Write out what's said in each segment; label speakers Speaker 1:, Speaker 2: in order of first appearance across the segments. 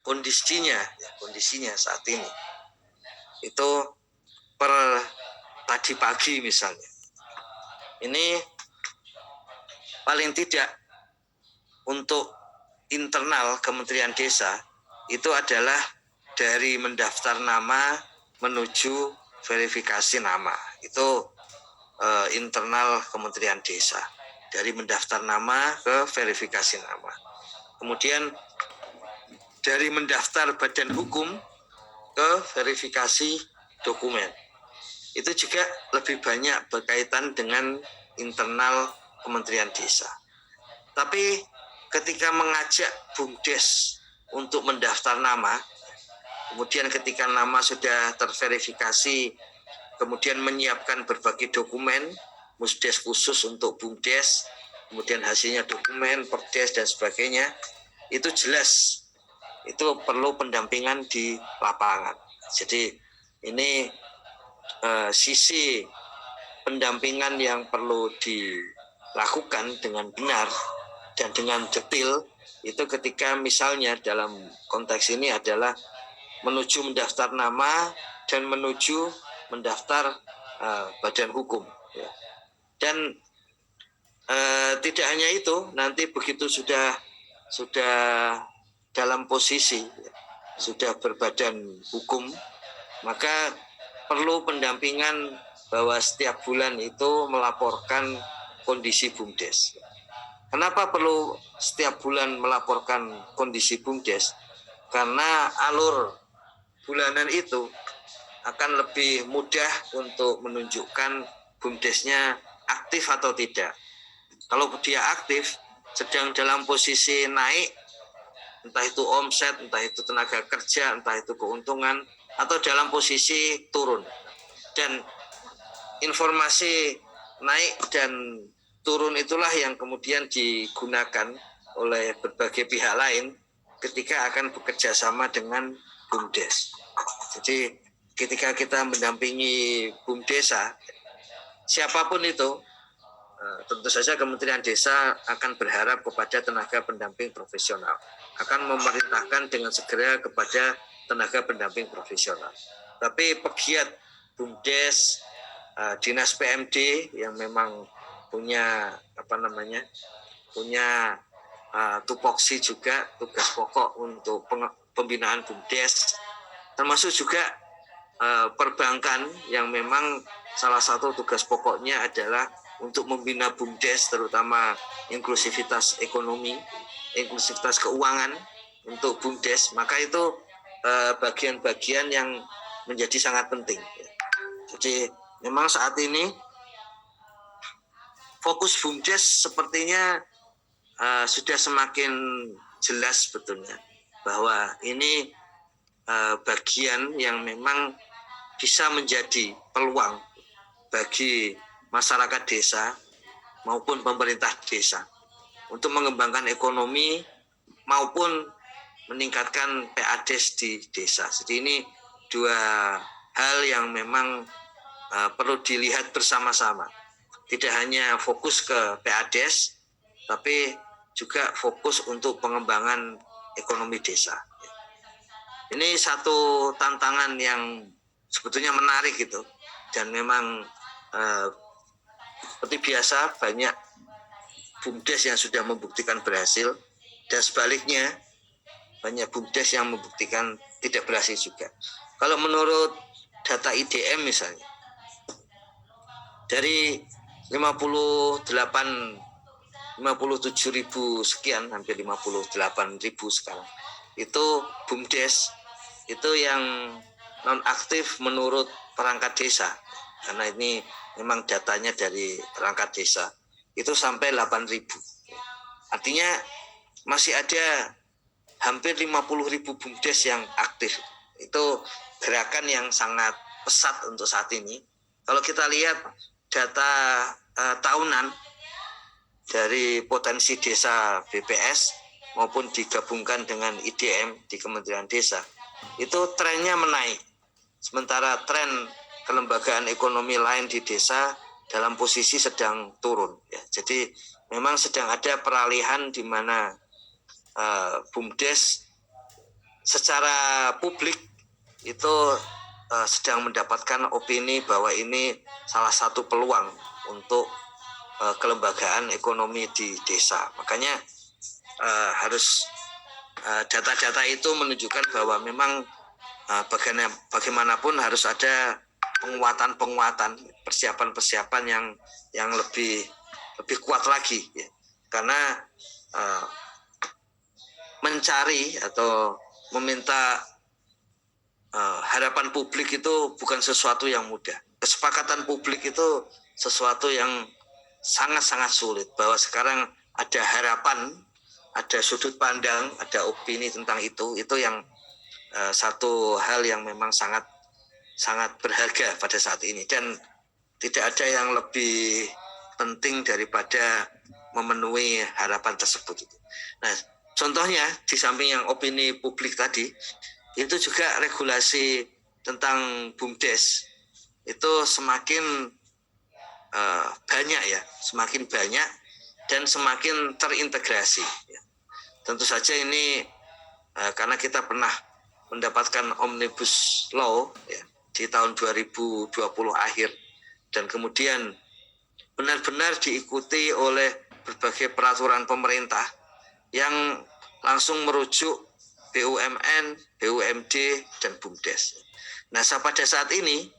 Speaker 1: kondisinya saat ini itu per tadi pagi misalnya, ini paling tidak untuk internal Kementerian Desa itu adalah dari mendaftar nama menuju verifikasi nama, itu internal Kementerian Desa, dari mendaftar nama ke verifikasi nama. Kemudian dari mendaftar badan hukum ke verifikasi dokumen, itu juga lebih banyak berkaitan dengan internal Kementerian Desa. Tapi ketika mengajak BUMDes untuk mendaftar nama, kemudian ketika nama sudah terverifikasi, kemudian menyiapkan berbagai dokumen, musdes khusus untuk BUMDes, kemudian hasilnya dokumen, perdes dan sebagainya, itu jelas itu perlu pendampingan di lapangan. Jadi ini sisi pendampingan yang perlu dilakukan dengan benar dan dengan detail, itu ketika misalnya dalam konteks ini adalah menuju mendaftar nama dan menuju mendaftar badan hukum. Dan tidak hanya itu, nanti begitu sudah dalam posisi sudah berbadan hukum, maka perlu pendampingan bahwa setiap bulan itu melaporkan kondisi BUMDes. Kenapa perlu setiap bulan melaporkan kondisi BUMDes? Karena alur bulanan itu akan lebih mudah untuk menunjukkan BUMDesnya aktif atau tidak. Kalau dia aktif, sedang dalam posisi naik, entah itu omset, entah itu tenaga kerja, entah itu keuntungan, atau dalam posisi turun. Dan informasi naik dan turun itulah yang kemudian digunakan oleh berbagai pihak lain ketika akan bekerja sama dengan BUMDes. Jadi ketika kita mendampingi BUMDesa, siapapun itu, tentu saja Kementerian Desa akan berharap kepada tenaga pendamping profesional, akan memerintahkan dengan segera kepada tenaga pendamping profesional. Tapi pegiat BUMDes, dinas PMD yang memang punya punya tupoksi juga tugas pokok untuk pembinaan BUMDes, termasuk juga perbankan yang memang salah satu tugas pokoknya adalah untuk membina BUMDes, terutama inklusivitas ekonomi, inklusivitas keuangan untuk BUMDes, maka itu bagian-bagian yang menjadi sangat penting. Jadi memang saat ini fokus BUMDes sepertinya sudah semakin jelas sebetulnya bahwa ini bagian yang memang bisa menjadi peluang bagi masyarakat desa maupun pemerintah desa untuk mengembangkan ekonomi maupun meningkatkan PADes di desa. Jadi ini dua hal yang memang perlu dilihat bersama-sama. Tidak hanya fokus ke PADes, tapi juga fokus untuk pengembangan ekonomi desa. Ini satu tantangan yang sebetulnya menarik gitu, dan memang seperti biasa banyak BUMDes yang sudah membuktikan berhasil, dan sebaliknya banyak BUMDes yang membuktikan tidak berhasil juga. Kalau menurut data IDM misalnya, dari 57.000 sekian, hampir 58.000 sekarang, itu BUMDes itu yang non-aktif menurut perangkat desa, karena ini memang datanya dari perangkat desa, itu sampai 8.000. Artinya masih ada hampir 50.000 BUMDes yang aktif. Itu gerakan yang sangat pesat untuk saat ini. Kalau kita lihat data tahunan dari potensi desa BPS maupun digabungkan dengan IDM di Kementerian Desa, itu trennya menaik. Sementara tren kelembagaan ekonomi lain di desa dalam posisi sedang turun. Ya, jadi memang sedang ada peralihan di mana BUMDes secara publik itu sedang mendapatkan opini bahwa ini salah satu peluang untuk kelembagaan ekonomi di desa. Makanya harus data-data itu menunjukkan bahwa memang bagaimanapun harus ada penguatan, persiapan yang lebih kuat lagi, ya. Karena mencari atau meminta harapan publik itu bukan sesuatu yang mudah. Kesepakatan publik itu sesuatu yang sangat-sangat sulit, bahwa sekarang ada harapan, ada sudut pandang, ada opini tentang itu yang satu hal yang memang sangat berharga pada saat ini, dan tidak ada yang lebih penting daripada memenuhi harapan tersebut. Nah, contohnya di samping yang opini publik tadi, itu juga regulasi tentang BUMDes itu semakin banyak, ya, semakin banyak dan semakin terintegrasi. Ya. Tentu saja ini karena kita pernah mendapatkan Omnibus Law, ya, di tahun 2020 akhir, dan kemudian benar-benar diikuti oleh berbagai peraturan pemerintah yang langsung merujuk BUMN, BUMD, dan BUMDes. Nah, pada saat ini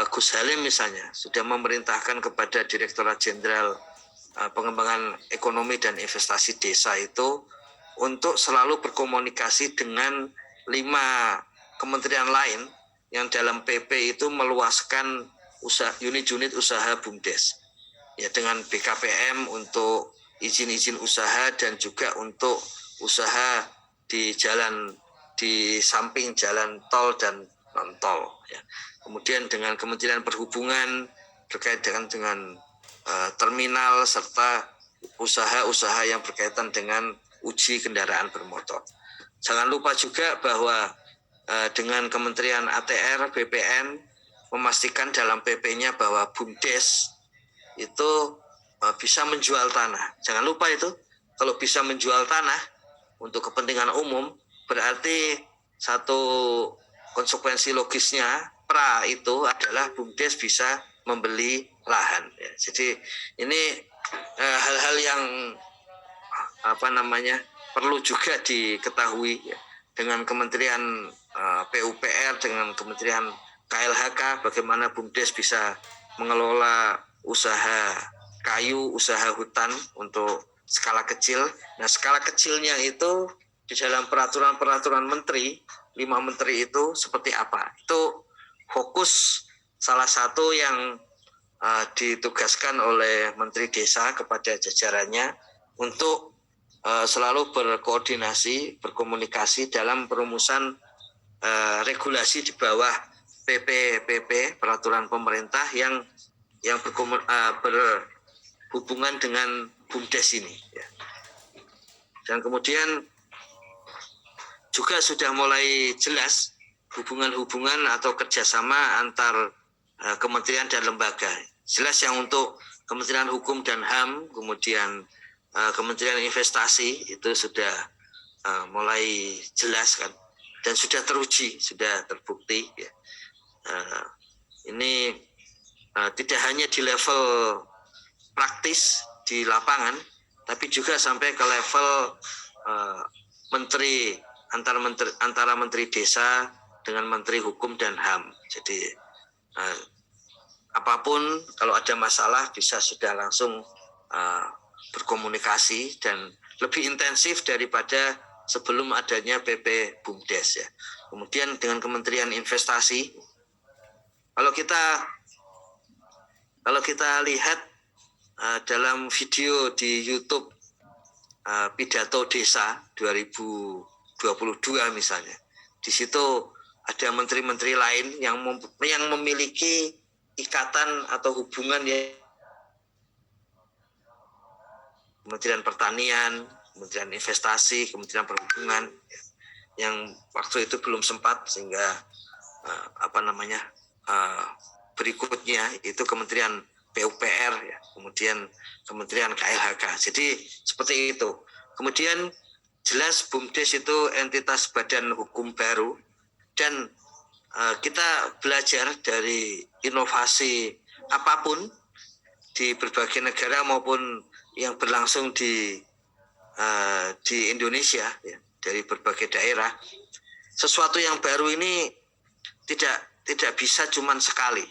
Speaker 1: Gus Halim misalnya sudah memerintahkan kepada Direktorat Jenderal Pengembangan Ekonomi dan Investasi Desa itu untuk selalu berkomunikasi dengan 5 kementerian lain yang dalam PP itu meluaskan unit-unit usaha BUMDes, ya, dengan BKPM untuk izin-izin usaha dan juga untuk usaha di jalan, di samping jalan tol dan non tol, ya. Kemudian dengan Kementerian Perhubungan terkait dengan terminal serta usaha-usaha yang berkaitan dengan uji kendaraan bermotor. Jangan lupa juga bahwa dengan Kementerian ATR, BPN memastikan dalam PP-nya bahwa BUMDes itu bisa menjual tanah. Jangan lupa itu, kalau bisa menjual tanah untuk kepentingan umum, berarti satu konsekuensi logisnya itu adalah BUMDes bisa membeli lahan, ya. Jadi ini hal-hal yang perlu juga diketahui, ya. Dengan Kementerian PUPR, dengan Kementerian KLHK, bagaimana BUMDes bisa mengelola usaha kayu, usaha hutan untuk skala kecil. Nah, skala kecilnya itu di dalam peraturan menteri, 5 menteri itu seperti apa? Itu fokus salah satu yang ditugaskan oleh Menteri Desa kepada jajarannya untuk selalu berkoordinasi, berkomunikasi dalam perumusan regulasi di bawah PP peraturan pemerintah yang berhubungan dengan BUMDes ini, ya. Dan kemudian juga sudah mulai jelas hubungan-hubungan atau kerjasama antar kementerian dan lembaga. Jelas yang untuk Kementerian Hukum dan HAM, kemudian Kementerian Investasi itu sudah mulai jelas, kan, dan sudah teruji, sudah terbukti, ya. Ini tidak hanya di level praktis di lapangan, tapi juga sampai ke level antara menteri desa dengan menteri hukum dan HAM. Jadi apapun kalau ada masalah bisa sudah langsung berkomunikasi dan lebih intensif daripada sebelum adanya PP BUMDes, ya. Kemudian dengan Kementerian Investasi, kalau kita lihat dalam video di YouTube Pidato Desa 2022 misalnya, di situ ada menteri-menteri lain yang memiliki ikatan atau hubungan, ya, Kementerian Pertanian, Kementerian Investasi, Kementerian Perhubungan, ya, yang waktu itu belum sempat, sehingga berikutnya itu Kementerian PUPR, ya, kemudian Kementerian KLHK. Jadi seperti itu. Kemudian jelas BUMDes itu entitas badan hukum baru, dan kita belajar dari inovasi apapun di berbagai negara maupun yang berlangsung di Indonesia, ya, dari berbagai daerah. Sesuatu yang baru ini tidak bisa cuma sekali,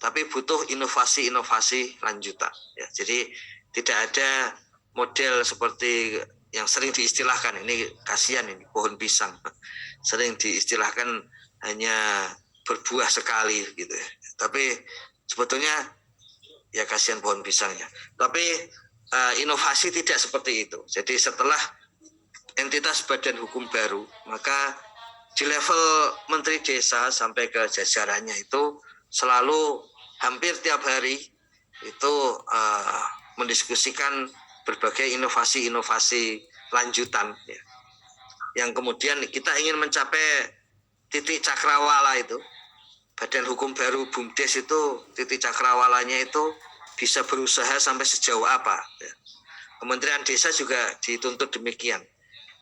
Speaker 1: tapi butuh inovasi-inovasi lanjutan. Ya. Jadi tidak ada model seperti yang sering diistilahkan, ini kasihan ini pohon pisang, sering diistilahkan hanya berbuah sekali gitu ya. Tapi sebetulnya ya kasihan pohon pisangnya. Tapi inovasi tidak seperti itu. Jadi setelah entitas badan hukum baru, maka di level Menteri Desa sampai ke jajarannya itu selalu hampir tiap hari itu mendiskusikan berbagai inovasi-inovasi lanjutan, ya, yang kemudian kita ingin mencapai titik cakrawala itu. Badan hukum baru BUMDes itu titik cakrawalanya itu bisa berusaha sampai sejauh apa, ya. Kementerian Desa juga dituntut demikian.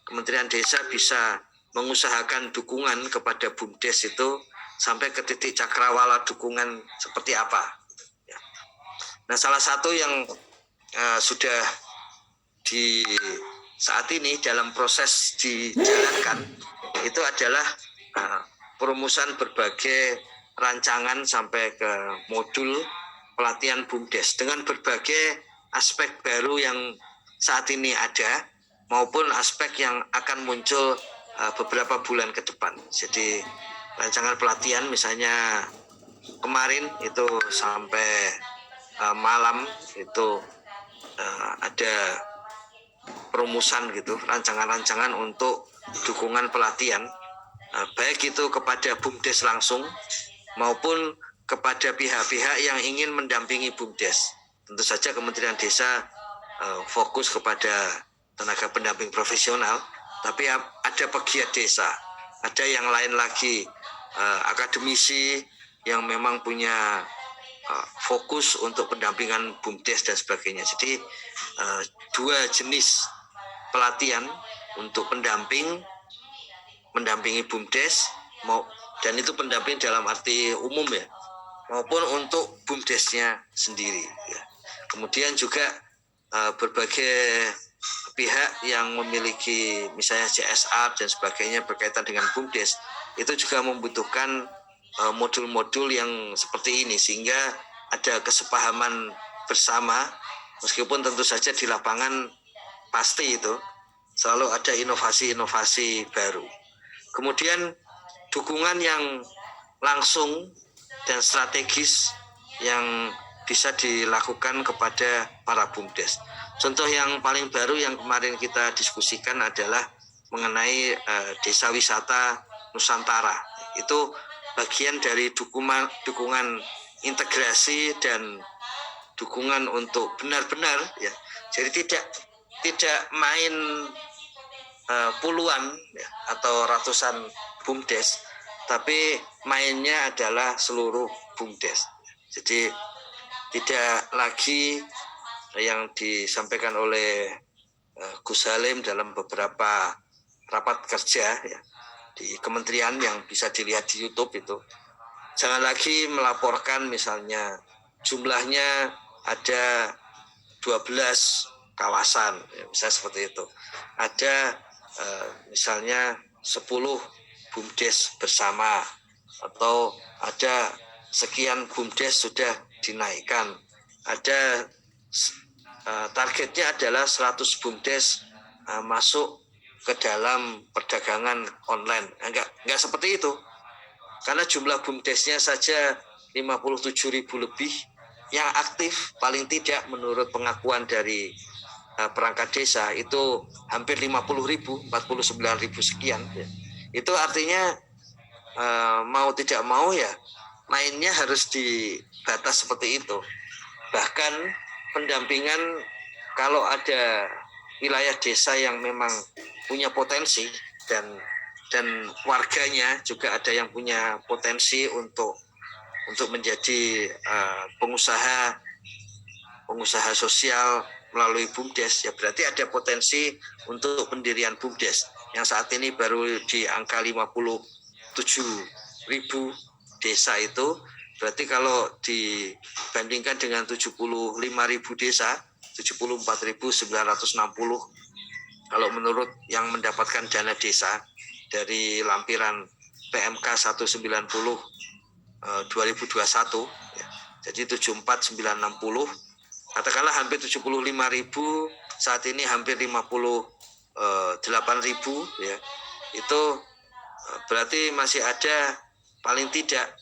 Speaker 1: Kementerian Desa bisa mengusahakan dukungan kepada BUMDes itu sampai ke titik cakrawala dukungan seperti apa, ya. Nah, salah satu yang sudah di saat ini dalam proses dijalankan itu adalah perumusan berbagai rancangan sampai ke modul pelatihan BUMDes dengan berbagai aspek baru yang saat ini ada maupun aspek yang akan muncul beberapa bulan ke depan. Jadi rancangan pelatihan misalnya kemarin itu sampai malam itu ada perumusan gitu, rancangan-rancangan untuk dukungan pelatihan, baik itu kepada BUMDes langsung maupun kepada pihak-pihak yang ingin mendampingi BUMDes. Tentu saja Kementerian Desa fokus kepada tenaga pendamping profesional, tapi ada pegiat desa, ada yang lain lagi, akademisi yang memang punya fokus untuk pendampingan BUMDes dan sebagainya. Jadi dua jenis pelatihan untuk mendampingi BUMDes, dan itu pendamping dalam arti umum ya, maupun untuk BUMDesnya sendiri, ya. Kemudian juga berbagai pihak yang memiliki misalnya CSR dan sebagainya berkaitan dengan BUMDes itu juga membutuhkan modul-modul yang seperti ini, sehingga ada kesepahaman bersama, meskipun tentu saja di lapangan pasti itu selalu ada inovasi-inovasi baru. Kemudian dukungan yang langsung dan strategis yang bisa dilakukan kepada para BUMDes. Contoh yang paling baru yang kemarin kita diskusikan adalah mengenai desa wisata Nusantara. Itu bagian dari dukungan integrasi dan dukungan untuk benar-benar, ya. Jadi tidak main puluhan, ya, atau ratusan BUMDes, tapi mainnya adalah seluruh BUMDes. Jadi tidak lagi yang disampaikan oleh Gus Halim dalam beberapa rapat kerja, ya, di kementerian yang bisa dilihat di YouTube itu, jangan lagi melaporkan misalnya jumlahnya ada 12 kawasan, ya, misalnya seperti itu. Ada misalnya 10 BUMDes bersama, atau ada sekian BUMDes sudah dinaikkan, ada targetnya adalah 100 BUMDes masuk ke dalam perdagangan online. Enggak seperti itu. Karena jumlah BUMDesnya saja 57.000 lebih yang aktif, paling tidak menurut pengakuan dari perangkat desa itu hampir 50.000, 49.000 sekian, ya. Itu artinya mau tidak mau ya mainnya harus dibatas seperti itu. Bahkan pendampingan kalau ada wilayah desa yang memang punya potensi dan warganya juga ada yang punya potensi untuk menjadi pengusaha sosial melalui BUMDes, ya berarti ada potensi untuk pendirian BUMDes yang saat ini baru di angka 57.000 desa itu. Berarti kalau dibandingkan dengan 75.000 desa, 74.960, kalau menurut yang mendapatkan dana desa dari lampiran PMK 190 2021, ya, jadi 74.960, katakanlah hampir 75.000, saat ini hampir 58.000, ya, itu berarti masih ada paling tidak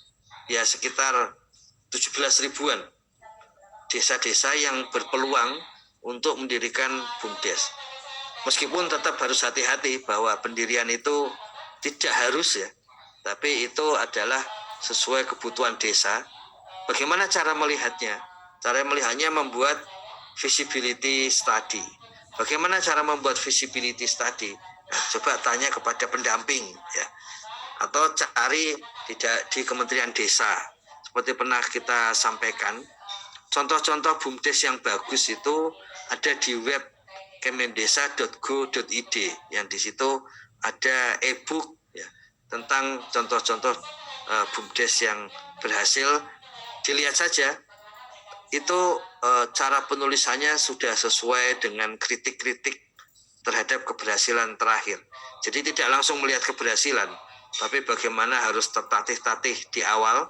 Speaker 1: ya sekitar 17 ribuan desa-desa yang berpeluang untuk mendirikan BUMDes. Meskipun tetap harus hati-hati bahwa pendirian itu tidak harus, ya, tapi itu adalah sesuai kebutuhan desa. Bagaimana cara melihatnya? Cara melihatnya membuat visibility study. Bagaimana cara membuat visibility study? Nah, coba tanya kepada pendamping, ya, atau cari di Kementerian Desa. Seperti pernah kita sampaikan, contoh-contoh BUMDes yang bagus itu ada di web kemendesa.go.id, yang di situ ada e-book, ya, tentang contoh-contoh BUMDes yang berhasil. Dilihat saja, itu cara penulisannya sudah sesuai dengan kritik-kritik terhadap keberhasilan terakhir. Jadi tidak langsung melihat keberhasilan, tapi bagaimana harus tertatih-tatih di awal,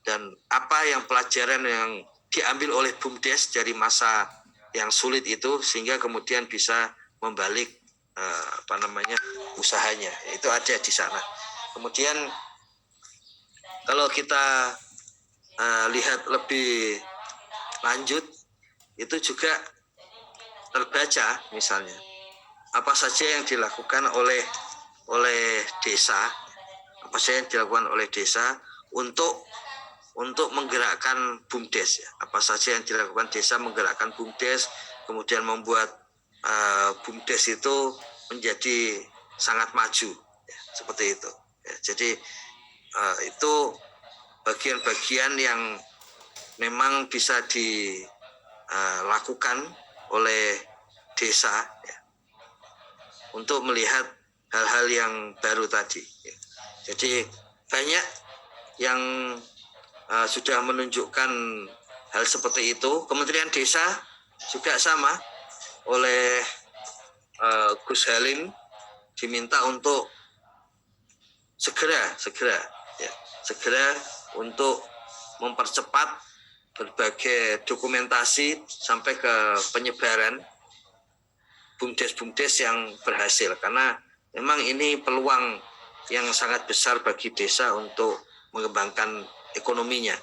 Speaker 1: dan apa yang pelajaran yang diambil oleh BUMDes dari masa yang sulit itu, sehingga kemudian bisa membalik usahanya. Itu ada di sana. Kemudian kalau kita lihat lebih lanjut, itu juga terbaca misalnya apa saja yang dilakukan oleh desa, apa saja yang dilakukan oleh desa untuk menggerakkan BUMDes, ya. Apa saja yang dilakukan desa menggerakkan BUMDes, kemudian membuat BUMDes itu menjadi sangat maju, ya, seperti itu, ya. Jadi itu bagian-bagian yang memang bisa dilakukan oleh desa, ya, untuk melihat hal-hal yang baru tadi, ya. Jadi banyak yang sudah menunjukkan hal seperti itu. Kementerian Desa juga sama, oleh Gus Halim diminta untuk segera untuk mempercepat berbagai dokumentasi sampai ke penyebaran BUMDes yang berhasil, karena memang ini peluang yang sangat besar bagi desa untuk mengembangkan ekonominya.